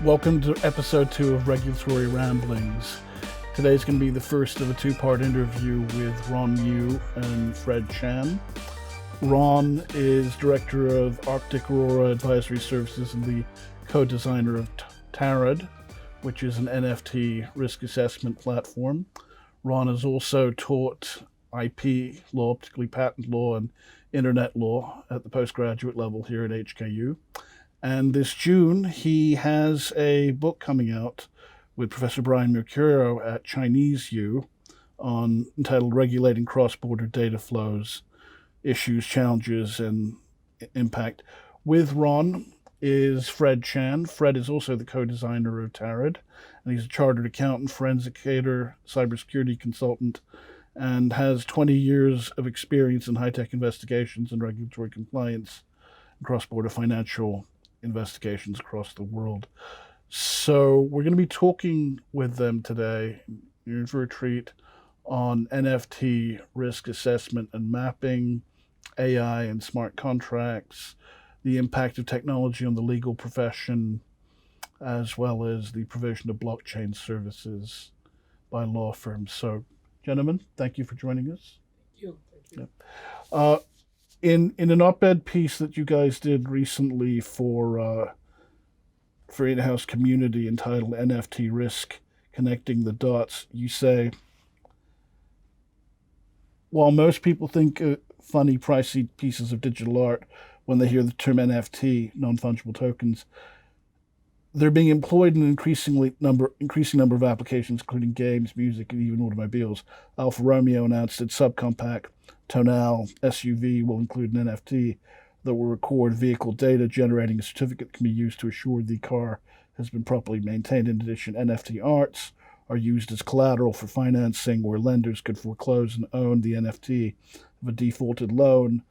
Welcome to episode 2 of Regulatory Ramblings. Today's going to be the first of a two-part interview with Ron Yu and Fred Chan. Ron is director of Arctic Aurora Advisory Services and the co-designer of Tarad, which is an NFT risk assessment platform. Ron has also taught IP law, particularly patent law and internet law at the postgraduate level here at HKU. And this June, he has a book coming out with Professor Brian Mercurio at Chinese U entitled Regulating Cross-Border Data Flows, Issues, Challenges, and Impact. With Ron is Fred Chan. Fred is also the co-designer of Tarad, and he's a chartered accountant, forensicator, cybersecurity consultant, and has 20 years of experience in high-tech investigations and regulatory compliance and cross-border financial investigations across the world. So we're going to be talking with them today. You're in for a treat on NFT risk assessment and mapping, AI and smart contracts, the impact of technology on the legal profession, as well as the provision of blockchain services by law firms. So, gentlemen, thank you for joining us. Thank you. Yep. In an op-ed piece that you guys did recently for in-house community entitled NFT Risk, Connecting the Dots, you say, while most people think funny, pricey pieces of digital art when they hear the term NFT, non-fungible tokens, they're being employed in an increasing number of applications, including games, music, and even automobiles. Alfa Romeo announced its subcompact Tonal SUV will include an NFT that will record vehicle data, generating a certificate that can be used to assure the car has been properly maintained. In addition, NFT arts are used as collateral for financing, where lenders could foreclose and own the NFT of a defaulted loan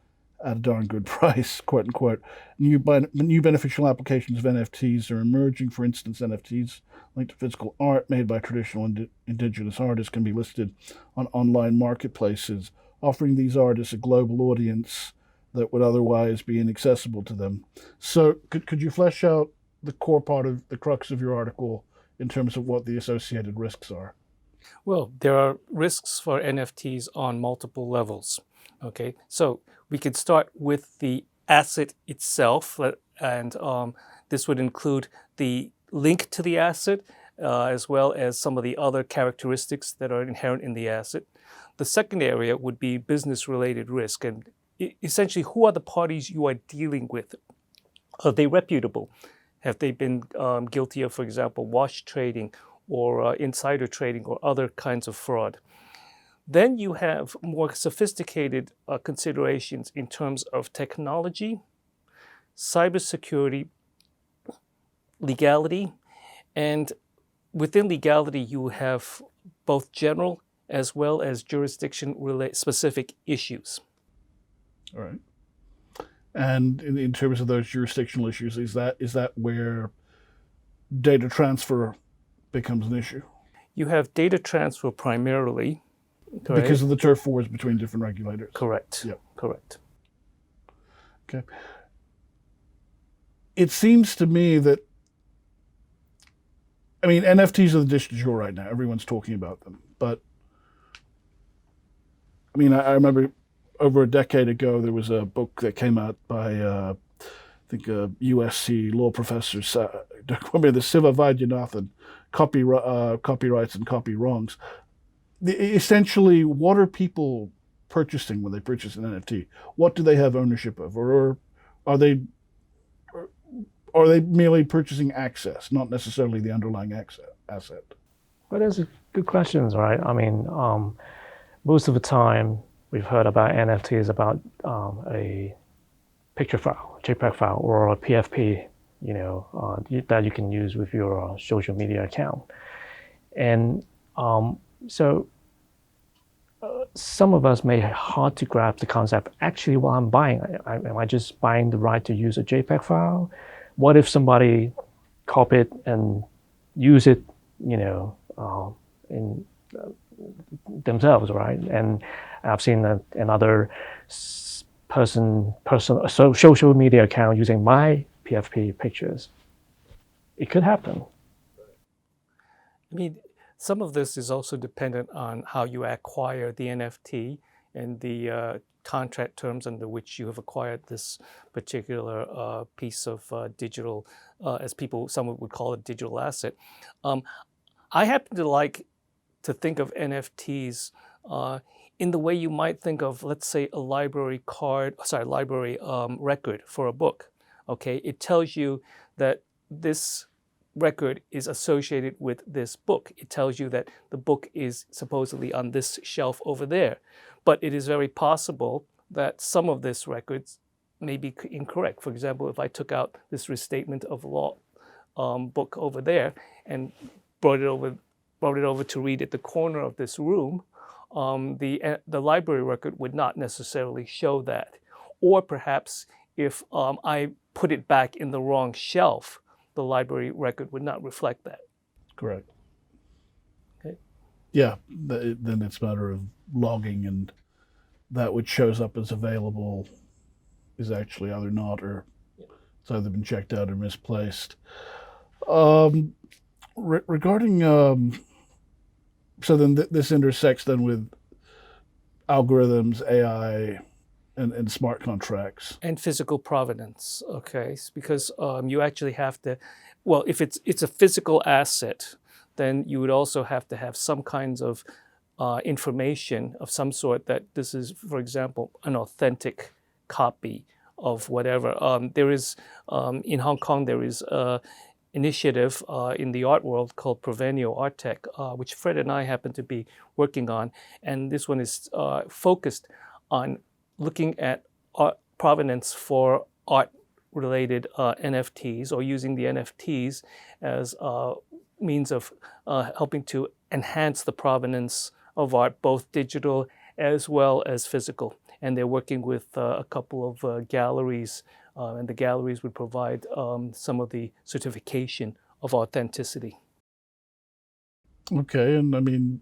at a darn good price, quote unquote. New beneficial applications of NFTs are emerging. For instance, NFTs linked to physical art made by traditional indigenous artists can be listed on online marketplaces, offering these artists a global audience that would otherwise be inaccessible to them. So could you flesh out the core part of the crux of your article in terms of what the associated risks are? Well, there are risks for NFTs on multiple levels. Okay, so we could start with the asset itself, and this would include the link to the asset, as well as some of the other characteristics that are inherent in the asset. The second area would be business-related risk, and essentially, who are the parties you are dealing with? Are they reputable? Have they been guilty of, for example, wash trading or insider trading or other kinds of fraud? Then you have more sophisticated considerations in terms of technology, cybersecurity, legality, and within legality, you have both general as well as jurisdiction-specific issues. All right. And in terms of those jurisdictional issues, is that where data transfer becomes an issue? You have data transfer primarily. Correct? Because of the turf wars between different regulators. Correct. Yep. Correct. Okay. It seems to me that, NFTs are the dish du jour right now. Everyone's talking about them. But, I remember over a decade ago, there was a book that came out by, I think, a USC law professor, the Siva Vaidyanathan, Copyrights and Copy Wrongs. Essentially, what are people purchasing when they purchase an NFT? What do they have ownership of? Or are they merely purchasing access, not necessarily the underlying asset? Well, those are good questions, right? Most of the time, we've heard about NFTs about a picture file, JPEG file, or a PFP, that you can use with your social media account. And so some of us may hard to grasp the concept. Actually, what I'm buying, am I just buying the right to use a JPEG file? What if somebody copied and use it, in themselves, right? And I've seen another social media account using my PFP pictures. it could happen. I mean, some of this is also dependent on how you acquire the NFT and the contract terms under which you have acquired this particular piece of digital, as some would call it, digital asset. I happen to like to think of NFTs in the way you might think of, let's say, a library record for a book. Okay, it tells you that this record is associated with this book. It tells you that the book is supposedly on this shelf over there. But it is very possible that some of this records may be incorrect. For example, if I took out this restatement of law book over there and brought it over to read at the corner of this room, the library record would not necessarily show that. Or perhaps if I put it back in the wrong shelf, the library record would not reflect that. Correct. Okay. Yeah, then it's a matter of logging, and that which shows up as available is actually either not, or it's either been checked out or misplaced. Regarding, so then this intersects then with algorithms, AI, and smart contracts. And physical provenance, okay? Because you actually have to, well, if it's a physical asset, then you would also have to have some kinds of information of some sort that this is, for example, an authentic copy of whatever. There is, in Hong Kong, there is an initiative in the art world called Provenio Art Tech, which Fred and I happen to be working on. And this one is focused on looking at provenance for art-related NFTs, or using the NFTs as a means of helping to enhance the provenance of art, both digital as well as physical. And they're working with a couple of galleries, and the galleries would provide some of the certification of authenticity. Okay, and I mean,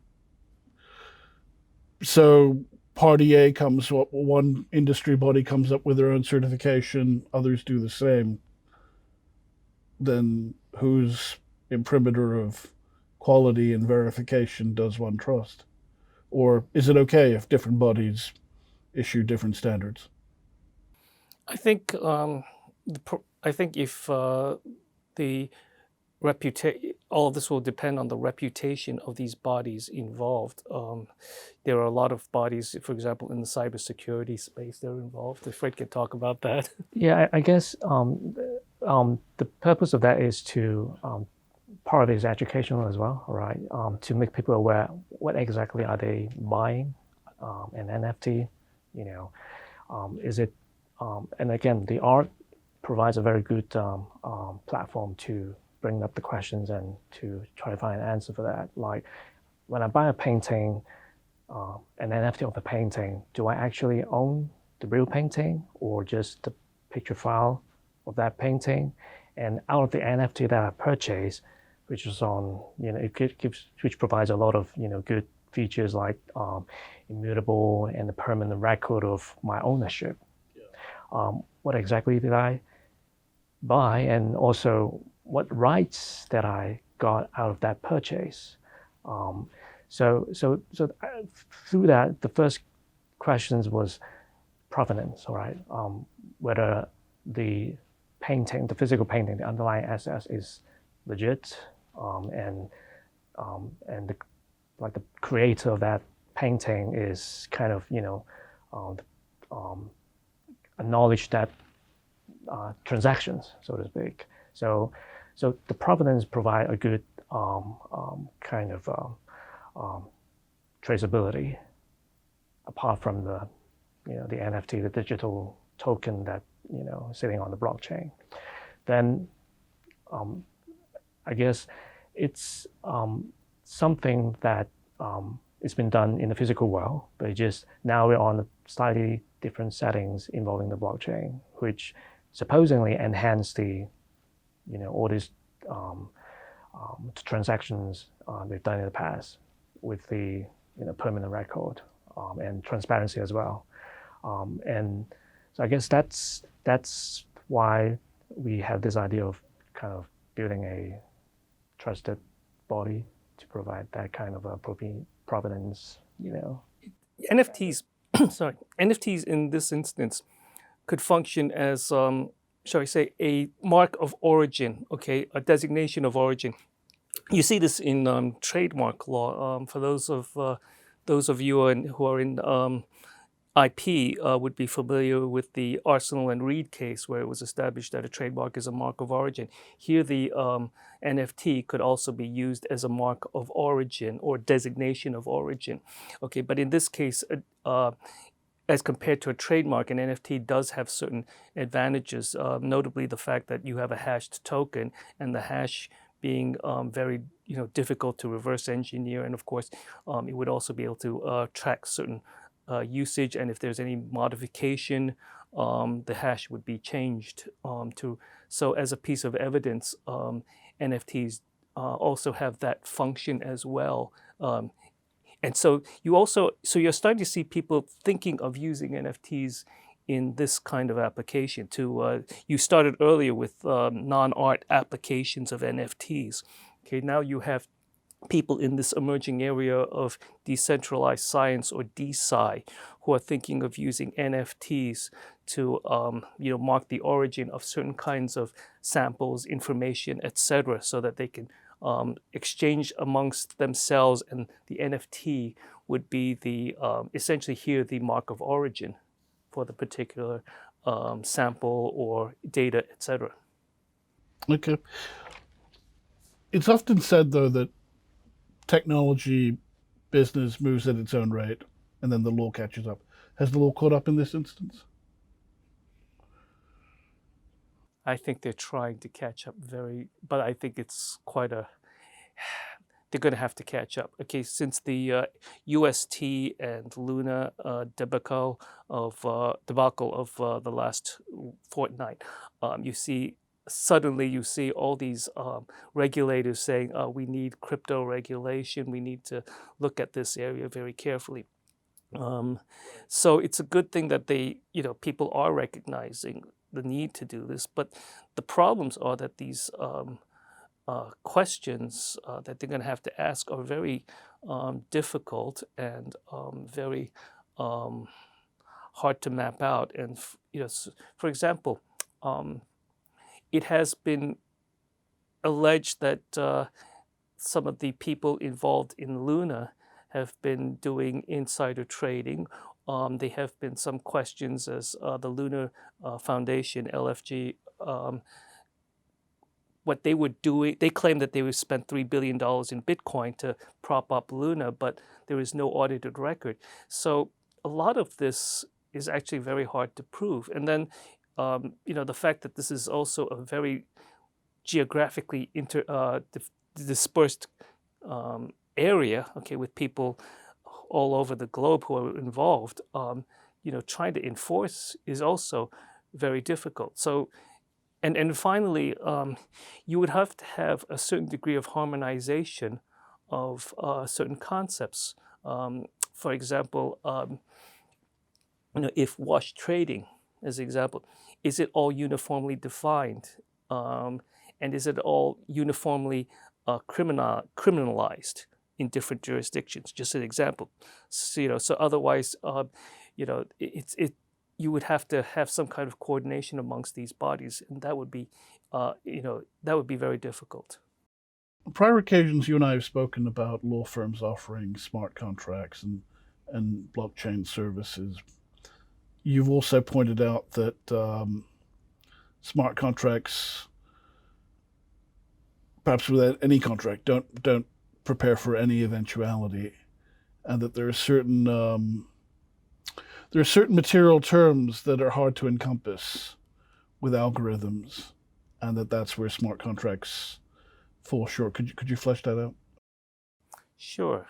so Party A one industry body comes up with their own certification, others do the same. Then whose imprimatur of quality and verification does one trust? Or is it okay if different bodies issue different standards? I think if the all of this will depend on the reputation of these bodies involved. There are a lot of bodies, for example, in the cybersecurity space, they're involved. Fred can talk about that. Yeah, I guess the purpose of that is to, part of it is educational as well, right? To make people aware what exactly are they buying, an NFT, is it, and again, the art provides a very good platform to bring up the questions and to try to find an answer for that. Like when I buy a painting, an NFT of the painting, do I actually own the real painting or just the picture file of that painting? And out of the NFT that I purchased, which is on, which provides a lot of, good features like immutable and the permanent record of my ownership. Yeah. What exactly did I buy, and also what rights that I got out of that purchase? So through that, the first questions was provenance, all right? Whether the painting, the physical painting, the underlying asset is legit, and the creator of that painting is kind of, acknowledge that transactions, so to speak. So the provenance provide a good kind of traceability, apart from the NFT, the digital token that sitting on the blockchain. Then I guess it's something that it's been done in the physical world, but just now we're on slightly different settings involving the blockchain, which supposedly enhance the all these transactions we've done in the past with the permanent record and transparency as well. And so I guess that's why we have this idea of kind of building a trusted body to provide that kind of a provenance, NFTs, sorry, NFTs in this instance could function as, shall I say, a mark of origin, okay, a designation of origin. You see this in trademark law. For those of you who are in IP would be familiar with the Arsenal and Reed case, where it was established that a trademark is a mark of origin. Here, the NFT could also be used as a mark of origin or designation of origin. Okay, but in this case, as compared to a trademark, an NFT does have certain advantages, notably the fact that you have a hashed token, and the hash being very difficult to reverse engineer, and of course, it would also be able to track certain usage, and if there's any modification, the hash would be changed so as a piece of evidence, NFTs also have that function as well. And so you're starting to see people thinking of using NFTs in this kind of application. You started earlier with non-art applications of NFTs. Okay, now you have people in this emerging area of decentralized science, or DeSci, who are thinking of using NFTs to mark the origin of certain kinds of samples, information, etc., so that they can exchange amongst themselves, and the NFT would be the essentially here the mark of origin for the particular sample or data, etc. Okay. It's often said, though, that technology business moves at its own rate, and then the law catches up. Has the law caught up in this instance? I think they're trying to catch up but I think it's they're going to have to catch up. Okay, since the UST and Luna debacle of the last fortnight, you see all these regulators saying, we need crypto regulation, we need to look at this area very carefully. So it's a good thing that people are recognizing the need to do this, but the problems are that these questions that they're going to have to ask are very difficult and very hard to map out. And for example, it has been alleged that some of the people involved in Luna have been doing insider trading. There have been some questions as the Luna Foundation, LFG, what they were doing. They claimed that they would spend $3 billion in Bitcoin to prop up Luna, but there is no audited record. So a lot of this is actually very hard to prove. And then, the fact that this is also a very geographically dispersed area, okay, with people all over the globe who are involved, trying to enforce is also very difficult. So, and finally, you would have to have a certain degree of harmonization of certain concepts. For example, if wash trading, as an example, is it all uniformly defined? And is it all uniformly criminalized in different jurisdictions? Just an example. So otherwise, you would have to have some kind of coordination amongst these bodies, and that would be, very difficult. On prior occasions, you and I have spoken about law firms offering smart contracts and blockchain services. You've also pointed out that smart contracts, perhaps without any contract, don't prepare for any eventuality, and that there are certain material terms that are hard to encompass with algorithms, and that's where smart contracts fall short. Could you flesh that out? Sure.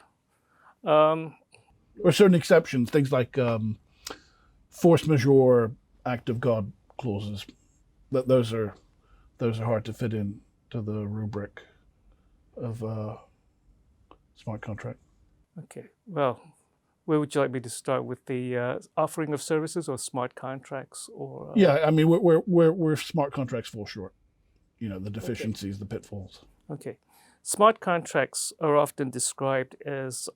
Or certain exceptions, things like force majeure, act of God clauses. Those are hard to fit in to the rubric of smart contract. Okay. Well, where would you like me to start, with the offering of services or smart contracts, or? Yeah, I mean, where smart contracts fall short. the deficiencies, the pitfalls. Okay. Smart contracts are often described as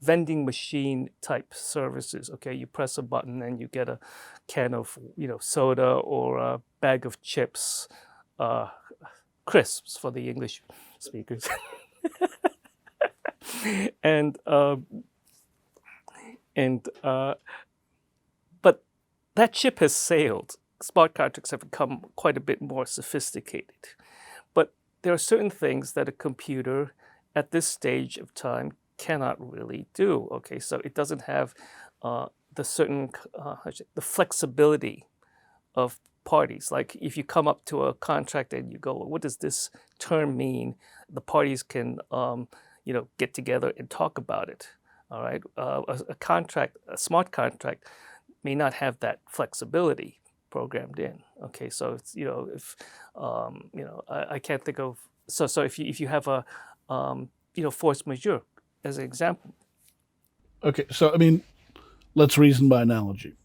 vending machine type services. Okay, you press a button and you get a can of soda or a bag of chips, crisps for the English speakers, and but that ship has sailed. Smart contracts have become quite a bit more sophisticated. But there are certain things that a computer at this stage of time cannot really do. Okay, so it doesn't have the flexibility of parties. Like if you come up to a contract and you go, well, what does this term mean? The parties can get together and talk about it. All right, a smart contract may not have that flexibility programmed in. Okay, so it's, if I can't think of so if you have a force majeure as an example. Okay, so I mean, let's reason by analogy.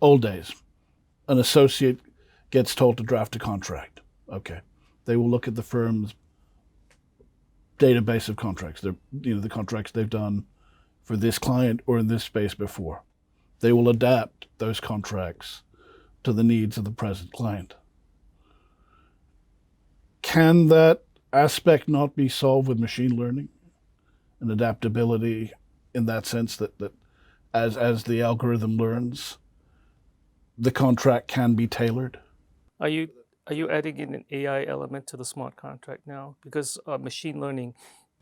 Old days, an associate gets told to draft a contract. Okay, they will look at the firm's database of contracts. The contracts they've done for this client or in this space before. They will adapt those contracts to the needs of the present client. Can that aspect not be solved with machine learning and adaptability in that sense that as the algorithm learns, the contract can be tailored? Are you adding in an AI element to the smart contract now? Because machine learning.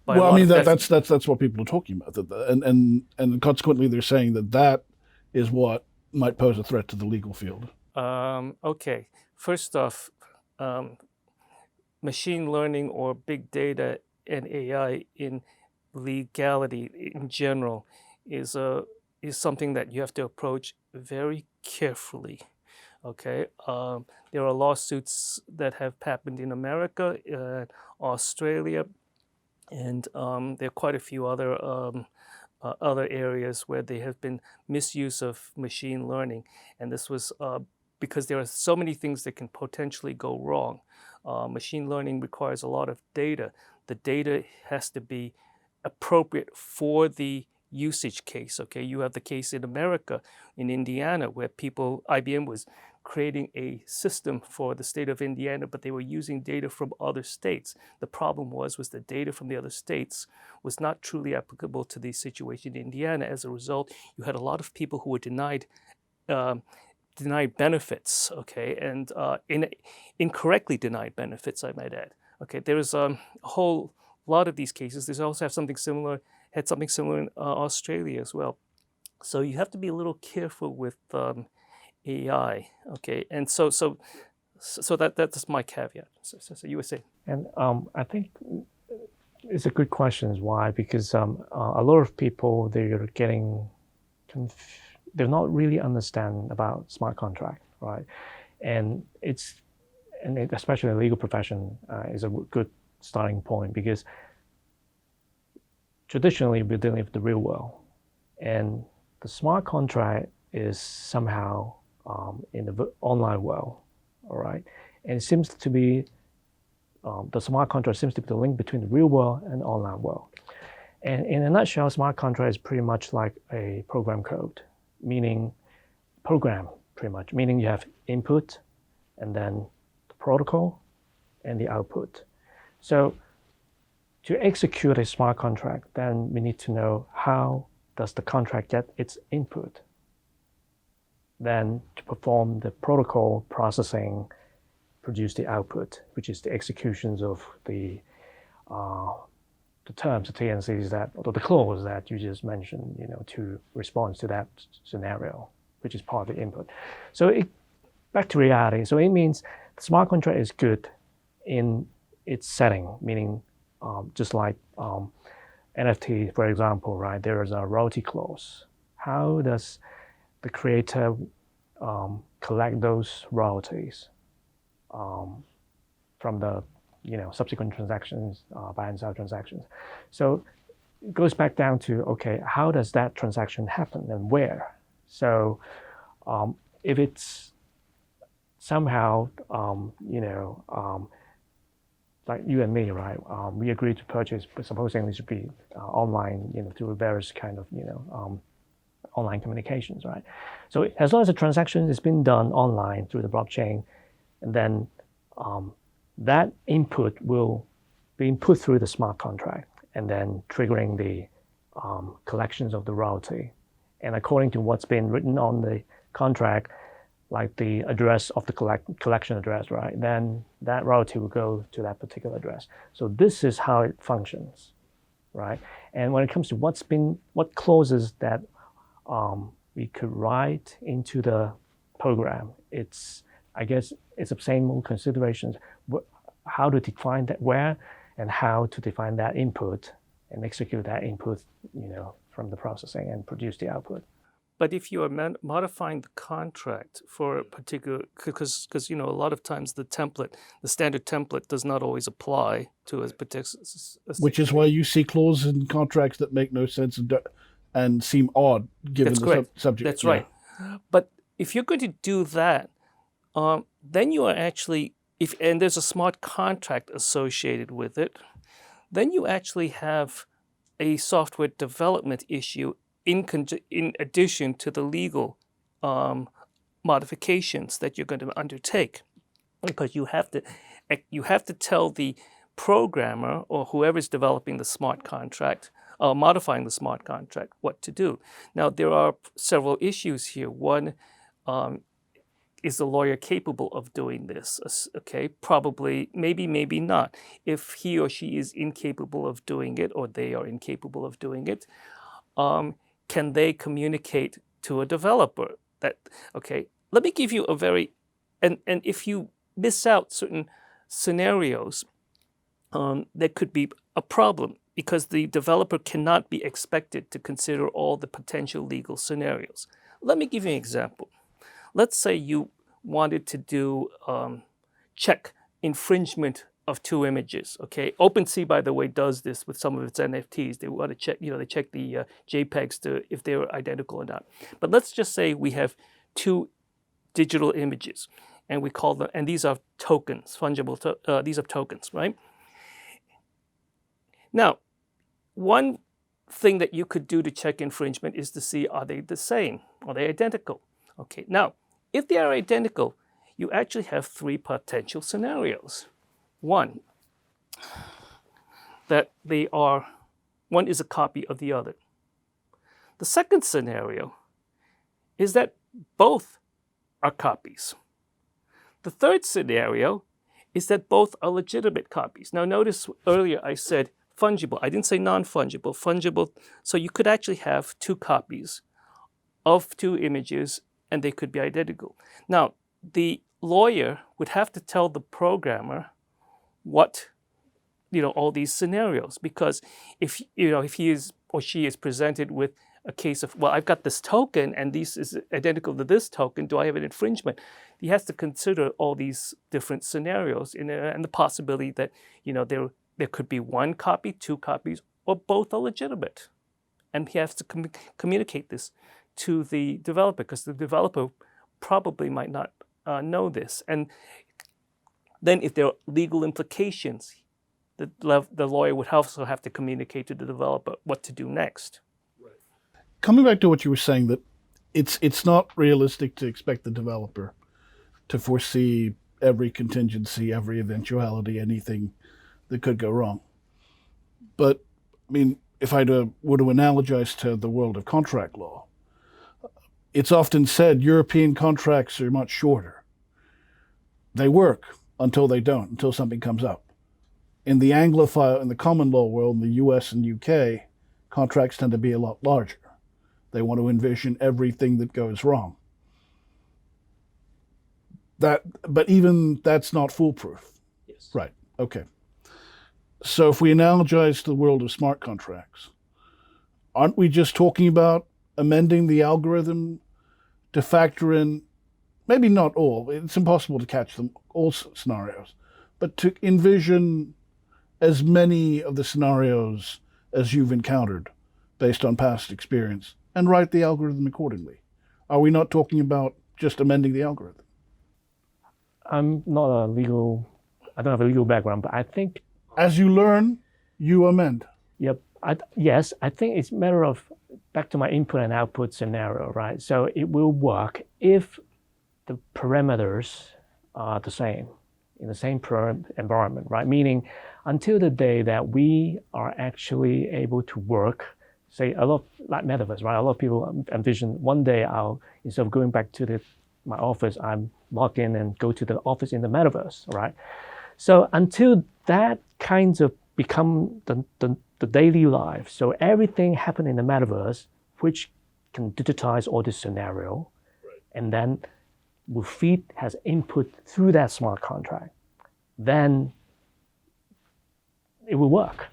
Well, I mean that's what people are talking about, and consequently they're saying that is what might pose a threat to the legal field. Okay. First off, machine learning or big data and AI in legality in general is something that you have to approach very carefully. Okay. There are lawsuits that have happened in America, Australia, and there are quite a few other areas where there have been misuse of machine learning, and this was because there are so many things that can potentially go wrong. Machine learning requires a lot of data. The data has to be appropriate for the usage case. Okay, you have the case in America, in Indiana, where IBM was creating a system for the state of Indiana, but they were using data from other states. The problem was the data from the other states was not truly applicable to the situation in Indiana. As a result, you had a lot of people who were denied benefits, okay, and incorrectly denied benefits, I might add. Okay, there is a whole lot of these cases. There's also something similar in Australia as well. So you have to be a little careful with AI, okay, and so that's my caveat. So you were saying, and I think it's a good question. Why? Because a lot of people they're getting they're not really understand about smart contract, right? And especially the legal profession is a good starting point, because traditionally we're dealing with the real world, and the smart contract is somehow in the online world, all right? And it seems to be the smart contract seems to be the link between the real world and the online world. And in a nutshell, smart contract is pretty much like a program code, meaning you have input and then the protocol and the output. So to execute a smart contract, then we need to know how does the contract get its input. Then to perform the protocol processing, produce the output, which is the executions of the terms, the TNCs or the clause that you just mentioned, to respond to that scenario, which is part of the input. So back to reality. So it means the smart contract is good in its setting, meaning just like NFT, for example, right? There is a royalty clause. How does the creator collect those royalties from the subsequent transactions, buy and sell transactions? So it goes back down to, okay, how does that transaction happen and where? So if it's somehow like you and me, right? We agree to purchase, but supposing it should be online, through various kind of, online communications, right? So as long as the transaction is being done online through the blockchain, and then that input will be input through the smart contract, and then triggering the collections of the royalty. And according to what's been written on the contract, like the address of the collection address, right? Then that royalty will go to that particular address. So this is how it functions, right? And when it comes to what clauses that we could write into the program, I guess it's the same considerations, how to define that where and how to define that input and execute that input, from the processing and produce the output. But if you are modifying the contract for a particular, because a lot of times the standard template does not always apply to a particular. Which is why you see clauses in contracts that make no sense and seem odd given the subject. That's right. But if you're going to do that, then you are actually, and there's a smart contract associated with it, then you actually have a software development issue in addition to the legal modifications that you're going to undertake, because you have to tell the programmer or whoever's developing the smart contract, modifying the smart contract, what to do. Now, there are several issues here. One, is the lawyer capable of doing this? Okay, probably, maybe not. If he or she is incapable of doing it, or they are incapable of doing it, can they communicate to a developer that, okay, let me give you and if you miss out certain scenarios, there could be a problem, because the developer cannot be expected to consider all the potential legal scenarios. Let me give you an example. Let's say you wanted to do check infringement of two images. Okay, OpenSea, by the way, does this with some of its NFTs. They want to check, they check the JPEGs if they're identical or not. But let's just say we have two digital images, and we call them, and these are tokens, these are tokens, right? Now, one thing that you could do to check infringement is to see, are they the same? Are they identical? Okay, now, if they are identical, you actually have three potential scenarios. One, that one is a copy of the other. The second scenario is that both are copies. The third scenario is that both are legitimate copies. Now, notice earlier I said fungible. I didn't say non-fungible, fungible. So you could actually have two copies of two images, and they could be identical. Now, the lawyer would have to tell the programmer what, all these scenarios, because if he is or she is presented with a case of, well, I've got this token and this is identical to this token, do I have an infringement? He has to consider all these different scenarios and the possibility that, there could be one copy, two copies, or both are legitimate. And he has to communicate this to the developer, because the developer probably might not know this. And then if there are legal implications, the lawyer would also have to communicate to the developer what to do next. Right. Coming back to what you were saying, that it's not realistic to expect the developer to foresee every contingency, every eventuality, anything that could go wrong. But, I mean, if I were to analogize to the world of contract law, it's often said European contracts are much shorter. They work until they don't, until something comes up. In the Anglophile, in the common law world, in the US and UK, contracts tend to be a lot larger. They want to envision everything that goes wrong. But even that's not foolproof. Yes. Right, okay. So if we analogize to the world of smart contracts, aren't we just talking about amending the algorithm to factor in, maybe not all, it's impossible to catch them, all scenarios, but to envision as many of the scenarios as you've encountered based on past experience and write the algorithm accordingly? Are we not talking about just amending the algorithm? I'm not a legal I don't have a legal background, but I think As you learn, you amend. yep. Yes, I think it's a matter of back to my input and output scenario, right? So it will work if the parameters are the same in the same environment, right? Meaning until the day that we are actually able to work, say a lot like metaverse, right? A lot of people envision one day I'll, instead of going back to my office, I'm log in and go to the office in the metaverse, right? So until that kind of become the daily life, so everything happen in the metaverse, which can digitize all this scenario, and then will feed has input through that smart contract, then it will work,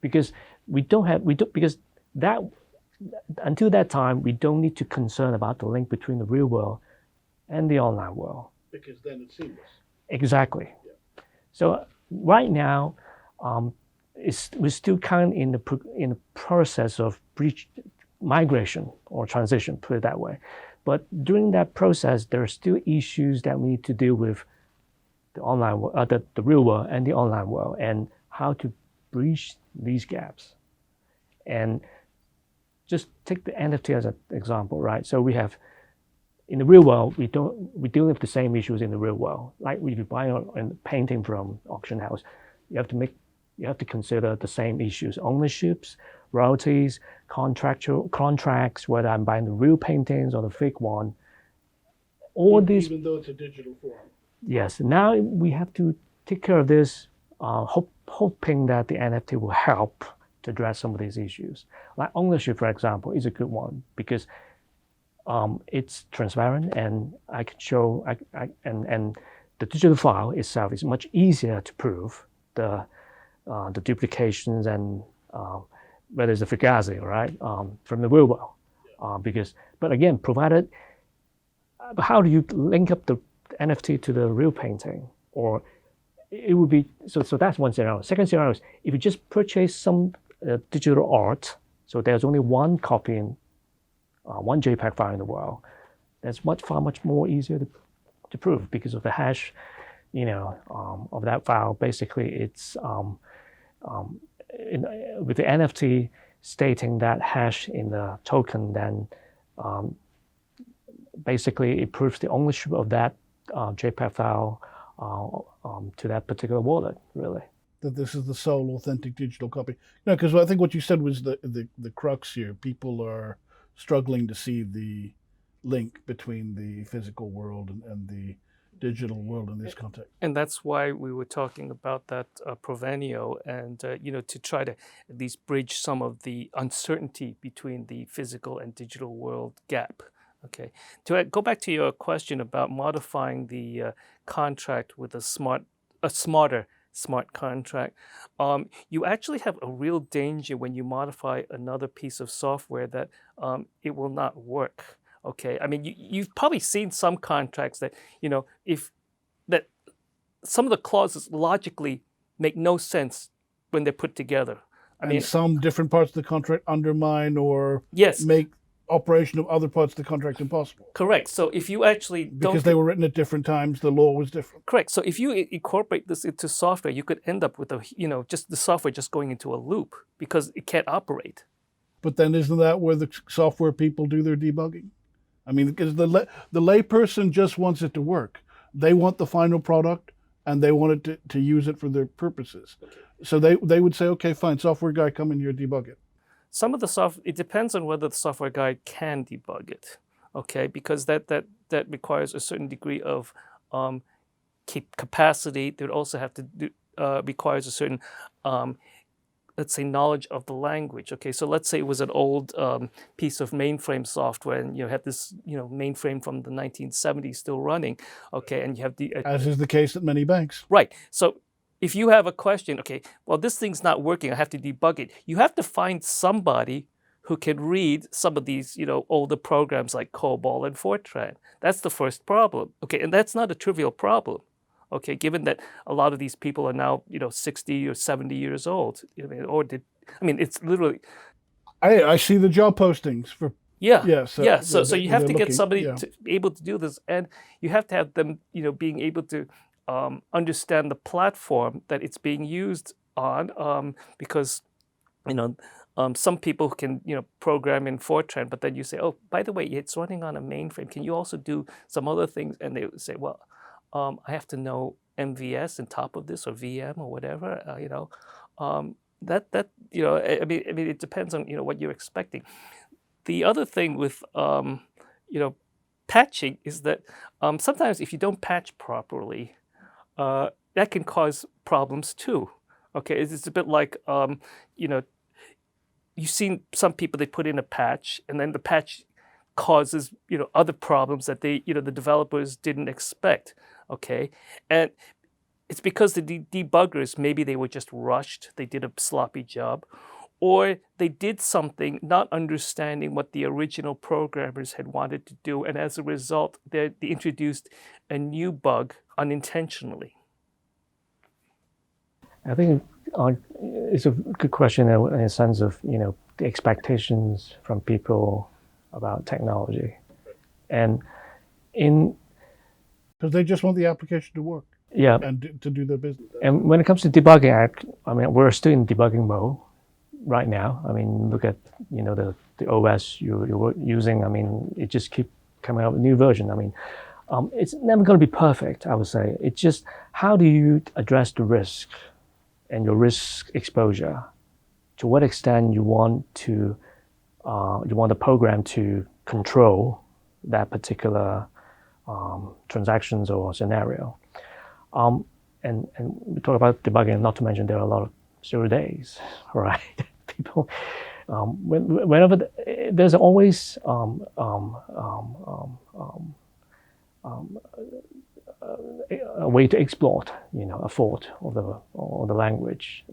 because because that until that time we don't need to concern about the link between the real world and the online world. Because then it's seamless. Exactly. Yeah. So right now, we're still kind of in the process of migration or transition, put it that way. But during that process, there are still issues that we need to deal with the online, the real world and the online world, and how to bridge these gaps. And just take the NFT as an example, right? So we have, in the real world, we deal with the same issues in the real world. Like if you buy a painting from auction house, you have to consider the same issues: ownerships, royalties, contracts, whether I'm buying the real paintings or the fake one. All these, even though it's a digital form. Yes. Now we have to take care of this, hoping that the NFT will help to address some of these issues. Like ownership, for example, is a good one because it's transparent, and I can show, and the digital file itself is much easier to prove the duplications and whether it's a fugazi, right, from the real world. But again, provided, how do you link up the NFT to the real painting? Or it would be, so that's one scenario. Second scenario is if you just purchase some digital art, so there's only one copy in one JPEG file in the world, that's far much more easier to prove because of the hash, of that file. Basically, it's with the NFT stating that hash in the token, then basically it proves the ownership of that JPEG file to that particular wallet, really. That this is the sole authentic digital copy. Because I think what you said was the crux here. People are struggling to see the link between the physical world and the digital world in this context. And that's why we were talking about that Provenio, and to try to at least bridge some of the uncertainty between the physical and digital world gap. Okay, to go back to your question about modifying the contract with a smarter smart contract, you actually have a real danger when you modify another piece of software that it will not work. Okay, I mean, you've probably seen some contracts that, that some of the clauses logically make no sense when they're put together. I mean, some different parts of the contract undermine or yes, make operation of other parts of the contract impossible. Correct. So if you actually because they were written at different times, the law was different. Correct. So if you incorporate this into software, you could end up with just the software just going into a loop because it can't operate. But then isn't that where the software people do their debugging? I mean, because the layperson just wants it to work. They want the final product and they want it to use it for their purposes. Okay. So they would say, okay, fine, software guy, come in here, debug it. Some of the software, it depends on whether the software guy can debug it, okay? Because that requires a certain degree of capacity. They would also have to requires a certain, let's say, knowledge of the language. Okay, so let's say it was an old piece of mainframe software, and you have this, mainframe from the 1970s still running. Okay, and you have the as is the case at many banks. Right. So if you have a question, okay, well, this thing's not working, I have to debug it. You have to find somebody who can read some of these, older programs like COBOL and Fortran. That's the first problem. Okay, and that's not a trivial problem. Okay, given that a lot of these people are now, 60 or 70 years old. It's literally. I see the job postings for. Yeah. So you have to get somebody to be able to do this, and you have to have them, being able to understand the platform that it's being used on, because some people can program in Fortran, but then you say, oh, by the way, it's running on a mainframe. Can you also do some other things? And they would say, well, I have to know MVS on top of this or VM or whatever. I mean, it depends on what you're expecting. The other thing with patching is that sometimes if you don't patch properly, that can cause problems too. Okay, it's a bit like you've seen some people, they put in a patch and then the patch causes other problems that the developers didn't expect. Okay, and it's because the debuggers, maybe they were just rushed, they did a sloppy job, or they did something not understanding what the original programmers had wanted to do, and as a result, they introduced a new bug unintentionally. I think it's a good question in a sense of the expectations from people about technology, and because they just want the application to work. Yeah, and to do their business. And when it comes to debugging, I mean, we're still in debugging mode right now. I mean, look at the OS you're using. I mean, it just keep coming out with a new version. I mean, it's never going to be perfect, I would say. It's just how do you address the risk and your risk exposure? To what extent you want the program to control that particular transactions or scenario. And we talk about debugging, not to mention there are a lot of 0 days, right? People, whenever there's always a way to exploit, a fault of the language,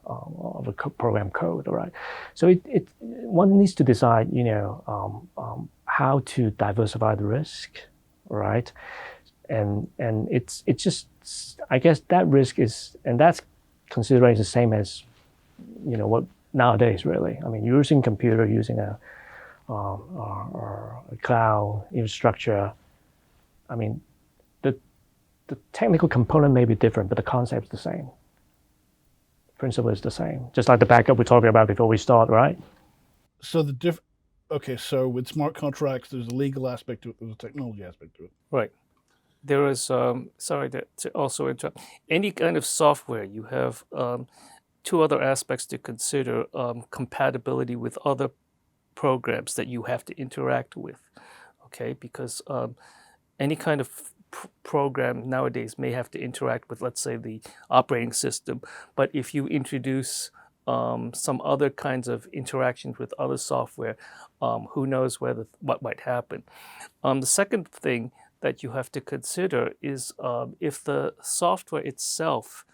of a program code, right? So one needs to decide, how to diversify the risk, right? And it's just, I guess that risk is, and that's considered the same as, what nowadays really. I mean, using computer, using a cloud infrastructure. I mean, the technical component may be different, but the concept is the same. Principle is the same. Just like the backup we're talking about before we start, right? So so with smart contracts, there's a legal aspect to it, there's a technology aspect to it. Right. There is, sorry to also interrupt, any kind of software, you have two other aspects to consider: compatibility with other programs that you have to interact with, okay? Because any kind of program nowadays may have to interact with, let's say, the operating system, but if you introduce some other kinds of interactions with other software, who knows what might happen. The second thing that you have to consider is if the software itself,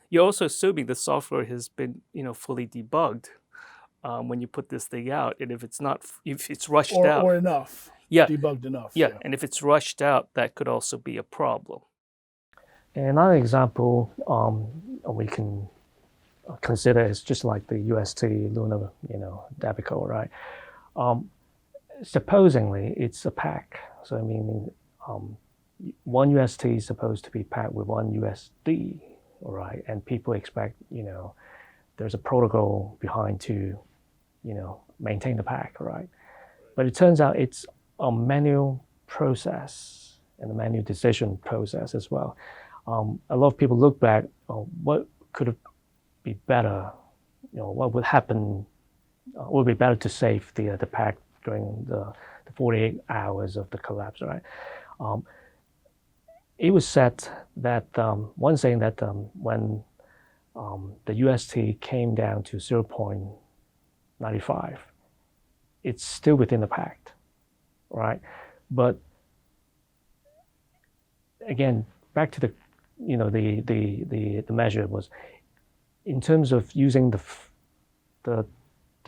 you're also assuming the software has been fully debugged when you put this thing out, and if it's rushed out or enough, debugged enough. Yeah, and if it's rushed out, that could also be a problem. And another example we can consider is just like the UST Lunar, debit code, right? Supposedly it's a pack. So I mean, one UST is supposed to be packed with one USD, right? And people expect, there's a protocol behind to, maintain the pack, right? But it turns out it's a manual process and a manual decision process as well. A lot of people look back, what could be better? What would happen? Would be better to save the pack during the 48 hours of the collapse, right? It was said that one saying that when the UST came down to 0.95, it's still within the pact, right? But again, back to the measure was in terms of using the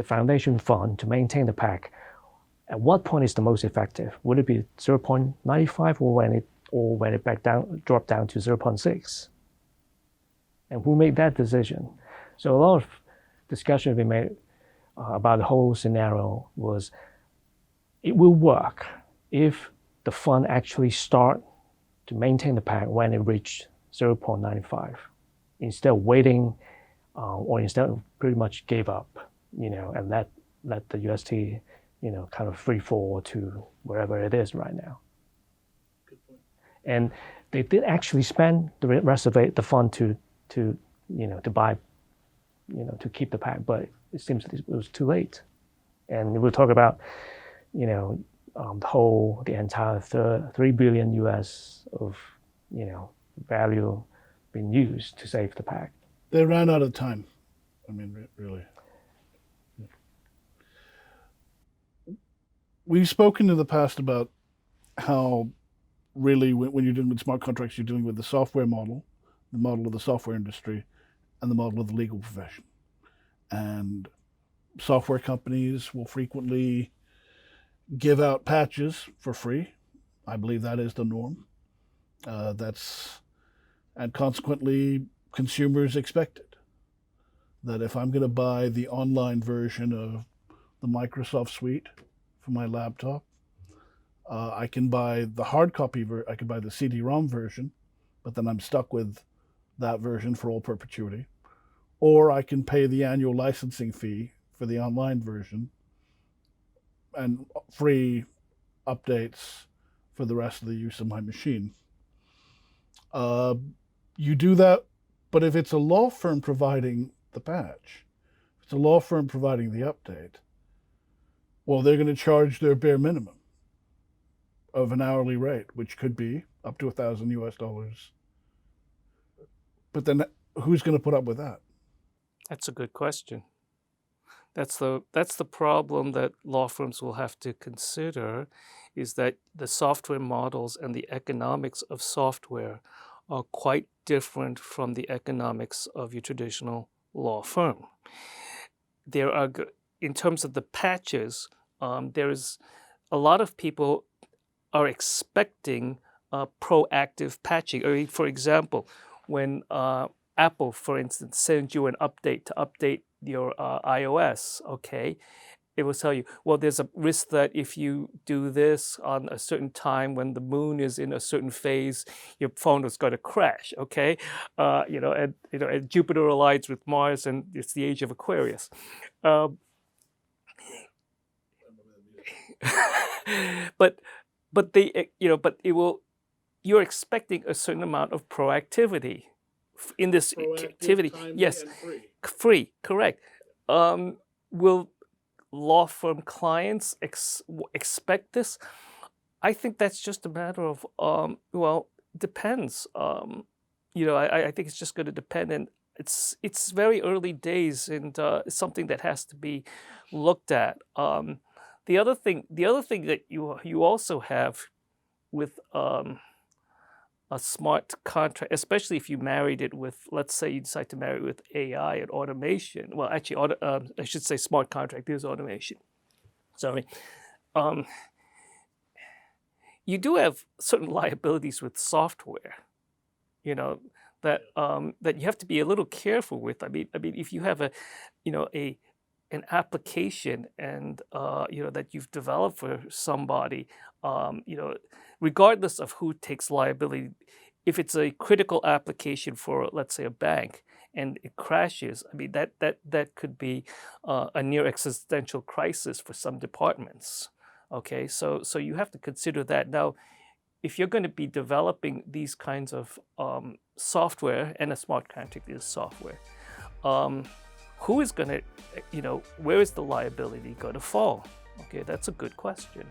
foundation fund to maintain the pack. At what point is the most effective? Would it be 0.95 or when it dropped down to 0.6? And who made that decision? So a lot of discussion we made about the whole scenario was it will work if the fund actually start to maintain the peg when it reached 0.95, instead of waiting, or instead of pretty much gave up, and let the UST, kind of free fall to wherever it is right now. Good point. And they did actually spend the rest of the fund to buy, to keep the peg, but it seems that it was too late. And we'll talk about, the entire 3 billion US of, value being used to save the peg. They ran out of time. I mean, really. We've spoken in the past about how really when you're dealing with smart contracts, you're dealing with the software model, the model of the software industry, and the model of the legal profession. And software companies will frequently give out patches for free. I believe that is the norm. And consequently, consumers expect it. That if I'm going to buy the online version of the Microsoft Suite for my laptop, I can buy the hard copy, I can buy the CD-ROM version, but then I'm stuck with that version for all perpetuity. Or I can pay the annual licensing fee for the online version and free updates for the rest of the use of my machine. You do that, but if it's a law firm providing the patch, if it's a law firm providing the update, well, they're going to charge their bare minimum of an hourly rate, which could be up to $1,000 US. But then who's going to put up with that? That's a good question. That's the problem that law firms will have to consider, is that the software models and the economics of software are quite different from the economics of your traditional law firm. There are, in terms of the patches, there's a lot of people are expecting proactive patching. Or, for example, when Apple, for instance, sends you an update to update your iOS, okay, it will tell you, well, there's a risk that if you do this on a certain time when the moon is in a certain phase, your phone is going to crash, okay? And Jupiter aligns with Mars, and it's the age of Aquarius. But it will. You're expecting a certain amount of proactivity in this activity. Yes, free, correct. Will law firm clients expect this? I think that's just a matter of depends. I think it's just going to depend, and it's very early days, and it's something that has to be looked at. The other thing that you also have with a smart contract, especially if you married it with, let's say you decide to marry it with AI and automation. Well, actually, I should say smart contract is automation. Sorry. You do have certain liabilities with software, that you have to be a little careful with. I mean, if you have an application and that you've developed for somebody, regardless of who takes liability, if it's a critical application for, let's say, a bank, and it crashes, I mean, that could be a near existential crisis for some departments. Okay, so you have to consider that. Now, if you're going to be developing these kinds of software, and a smart contract is software, who is going to, where is the liability going to fall? Okay, that's a good question.